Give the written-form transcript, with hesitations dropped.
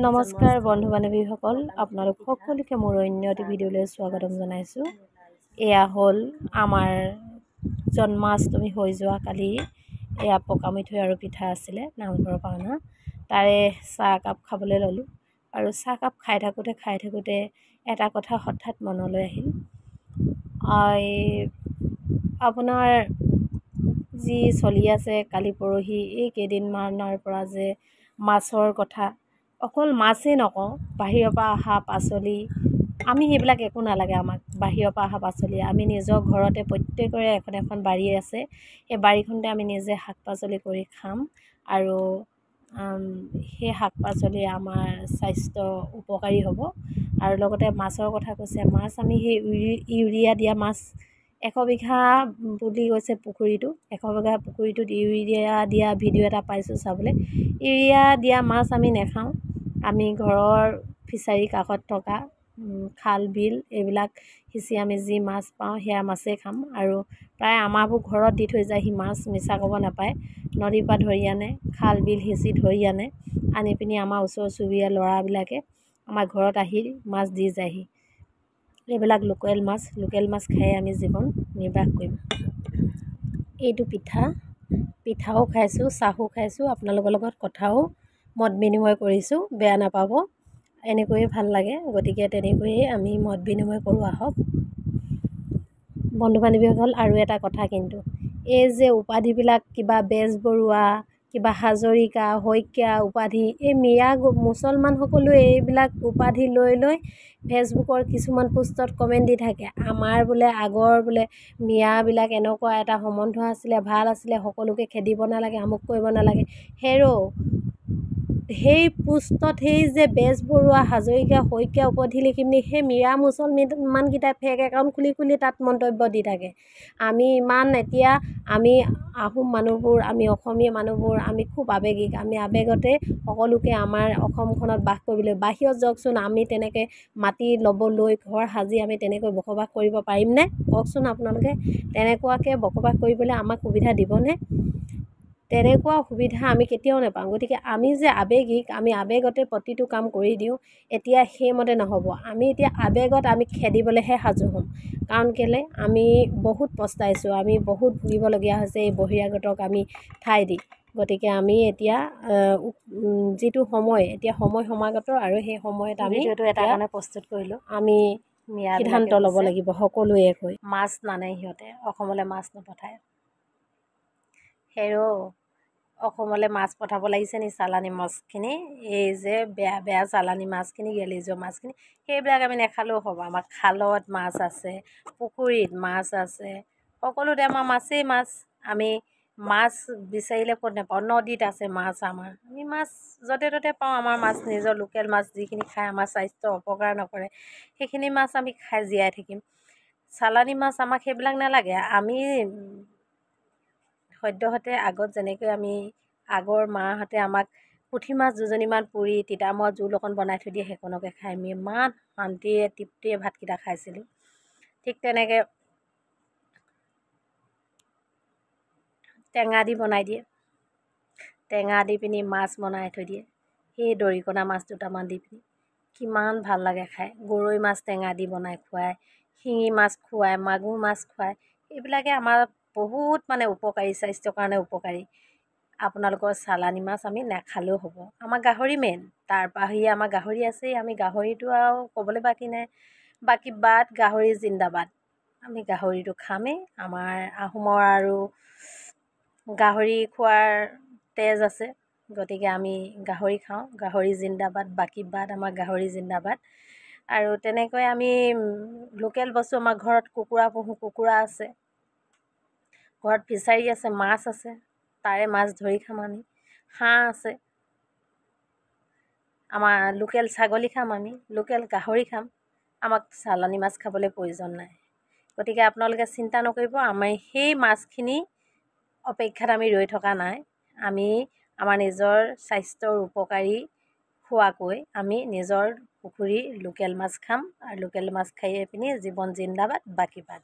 নমস্কাৰ বন্ধু বান্ধৱীসকল, আপোনালোক সকলোকে মোৰ অন্য এটি ভিডিঅ'লৈ স্বাগতম জনাইছোঁ। এয়া হ'ল আমাৰ জন্মাষ্টমী হৈ যোৱা কালি এয়া পকা মিঠৈ আৰু পিঠা আছিলে নামঘৰৰ পৰা অনা। তাৰে চাহ একাপ খাবলৈ ল'লোঁ আৰু চাহকাপ খাই থাকোঁতে এটা কথা হঠাৎ মনলৈ আহিল। আপোনাৰ যি চলি আছে কালি পৰহি এই কেইদিনমানৰ পৰা যে মাছৰ কথা, অকল মাছেই নকওঁ, বাহিৰৰ পৰা অহা পাচলি, আমি সেইবিলাক একো নালাগে আমাক। বাহিৰৰ পৰা অহা পাচলি আমি নিজৰ ঘৰতে প্ৰত্যেকৰে এখন বাৰী আছে। সেই বাৰীখনতে আমি নিজে শাক পাচলি কৰি খাম আৰু সেই শাক পাচলি আমাৰ স্বাস্থ্য উপকাৰী হ'ব। আৰু লগতে মাছৰ কথা কৈছে, মাছ আমি সেই ইউৰিয়া দিয়া মাছ 100 বিঘা বুলি কৈছে পুখুৰীটো, 100 বিঘা পুখুৰীটোত ইউৰিয়া দিয়া ভিডিঅ' এটা পাইছোঁ চাবলৈ। ইউৰিয়া দিয়া মাছ আমি নাখাওঁ। আমি ঘৰৰ ফিচাৰী কাষত থকা খাল বিল এইবিলাক সিঁচি আমি যি মাছ পাওঁ সেয়া মাছেই খাম। আৰু প্ৰায় আমাৰবোৰ ঘৰত দি থৈ যায়, সি মাছ মিছা ক'ব নাপায়। নদীৰ পৰা ধৰি আনে, খাল বিল সিঁচি ধৰি আনি পিনি আমাৰ ওচৰ চুবুৰীয়া ল'ৰাবিলাকে আমাৰ ঘৰত আহি মাছ দি যায়হি। এইবিলাক লোকেল মাছ খাই আমি জীৱন নিৰ্বাহ কৰিম। এইটো পিঠাও খাইছোঁ, চাহো খাইছোঁ, আপোনালোকৰ লগত কথাও মত বিনিময় কৰিছোঁ, বেয়া নাপাব। এনেকৈয়ে ভাল লাগে, গতিকে তেনেকৈয়ে আমি মত বিনিময় কৰোঁ আহক। বন্ধু বান্ধৱীসকল, আৰু এটা কথা কিন্তু, এই যে উপাধিবিলাক কিবা বেজবৰুৱা, কিবা হাজৰিকা, শইকীয়া উপাধি, এই মিয়া মুছলমানসকলেও এইবিলাক উপাধি লৈ ফেচবুকৰ কিছুমান পোষ্টত কমেণ্ট দি থাকে। আমাৰ বোলে আগৰ বোলে মিয়াবিলাক এনেকুৱা এটা সম্বন্ধ আছিলে, ভাল আছিলে, সকলোকে খেদিব নালাগে, আমুক কৰিব নালাগে। সেই পোষ্টত সেই যে বেজবৰুৱা, হাজৰিকা, শইকীয়া উপাধি লিখি পিনি সেই মিয়া মুছলমানকেইটাই ফেক একাউণ্ট খুলি তাত মন্তব্য দি থাকে। আমি আমি আহোম মানুহবোৰ, আমি অসমীয়া মানুহবোৰ, আমি খুব আৱেগিক। আমি আৱেগতে সকলোকে আমাৰ অসমখনত বাস কৰিবলৈ, বাহিৰত যাওকচোন, আমি তেনেকৈ মাটি ল'বলৈ ঘৰ সাজি আমি তেনেকৈ বসবাস কৰিব পাৰিমনে? কওকচোন আপোনালোকে। তেনেকুৱাকৈ বসবাস কৰিবলৈ আমাক সুবিধা দিবনে? তেনেকুৱা সুবিধা আমি কেতিয়াও নাপাওঁ। গতিকে আমি যে আৱেগিক, আমি আৱেগতে প্ৰতিটো কাম কৰি দিওঁ, এতিয়া সেইমতে নহ'ব। আমি এতিয়া আৱেগত আমি খেদিবলৈহে সাজু হ'ম। কাৰণ কেলৈ, আমি বহুত পস্তাইছোঁ, আমি বহুত ভুগিবলগীয়া হৈছে এই বহিৰাগতক আমি ঠাই দি। গতিকে আমি এতিয়া যিটো সময়, এতিয়া সময় সমাগত, আৰু সেই সময়ত আমি এটা কাৰণে প্ৰস্তুত কৰিলোঁ। আমি সিদ্ধান্ত ল'ব লাগিব সকলোৱে হৈ। মাছ নানে সিহঁতে, অসমলৈ মাছ নপঠায়। অসমলৈ মাছ পঠাব লাগিছে নি? চালানী মাছখিনি, এই যে বেয়া চালানী মাছখিনি, গেলি যোৱা মাছখিনি, সেইবিলাক আমি নেখালেও হ'ব। আমাৰ খালত মাছ আছে, পুখুৰীত মাছ আছে, সকলোতে আমাৰ মাছেই মাছ। আমি মাছ বিচাৰিলে ক'ত নাপাওঁ? নদীত আছে মাছ আমাৰ। আমি মাছ য'তে ত'তে পাওঁ। আমাৰ মাছ নিজৰ লোকেল মাছ, যিখিনি খাই আমাৰ স্বাস্থ্য অপকাৰ নকৰে, সেইখিনি মাছ আমি খাই জীয়াই থাকিম। চালানী মাছ আমাক সেইবিলাক নালাগে। আমি সদ্যহতে আগত যেনেকৈ আগৰ মাহঁতে আমাক পুঠি মাছ দুজনীমান পুৰি তিতামৰা জোল অকণ বনাই থৈ দিয়ে, সেইকণকে খাই আমি ইমান শান্তিৰে তৃপ্তিৰে ভাতকেইটা খাইছিলোঁ। ঠিক তেনেকৈ টেঙা দি বনাই দিয়ে, টেঙা দি পিনি মাছ বনাই থৈ দিয়ে, সেই দৰিকণা মাছ দুটামান দি পিনি কিমান ভাল লাগে খাই। গৰৈ মাছ টেঙা দি বনাই খুৱায়, শিঙি মাছ খুৱায়, মাগুৰ মাছ খুৱায়। এইবিলাকে আমাৰ বহুত উপকাৰী, স্বাস্থ্যৰ কাৰণে উপকাৰী। আপোনালোকৰ চালানী মাছ আমি নাখালেও হ'ব। আমাৰ গাহৰি মেইন, তাৰ বাহিৰে আমাৰ গাহৰি আছেই। আমি গাহৰিটো আৰু ক'বলৈ বাকী নাই। বাকী বাদ, গাহৰি জিন্দাবাদ। আমি গাহৰিটো খামেই। আমাৰ আহোমৰ আৰু গাহৰি খোৱাৰ তেজ আছে, গতিকে আমি গাহৰি খাওঁ। গাহৰি জিন্দাবাদ, বাকী বাদ, আমাৰ গাহৰি জিন্দাবাদ। আৰু তেনেকৈ আমি লোকেল বস্তু, আমাৰ ঘৰত কুকুৰা পোহোঁ, কুকুৰা আছে, ঘৰত ফিচাৰী আছে, মাছ আছে, তাৰে মাছ ধৰি খাম আমি। হাঁহ আছে, আমাৰ লোকেল ছাগলী খাম, আমি লোকেল গাহৰি খাম। আমাক চালানী মাছ খাবলৈ প্ৰয়োজন নাই। গতিকে আপোনালোকে চিন্তা নকৰিব, আমি সেই মাছখিনি অপেক্ষাত আমি ৰৈ থকা নাই। আমি আমাৰ নিজৰ স্বাস্থ্যৰ উপকাৰী খোৱাকৈ আমি নিজৰ পুখুৰীৰ লোকেল মাছ খাম, আৰু লোকেল মাছ খাই পিনি জীৱন জিন্দাবাদ, বাকী বাদ।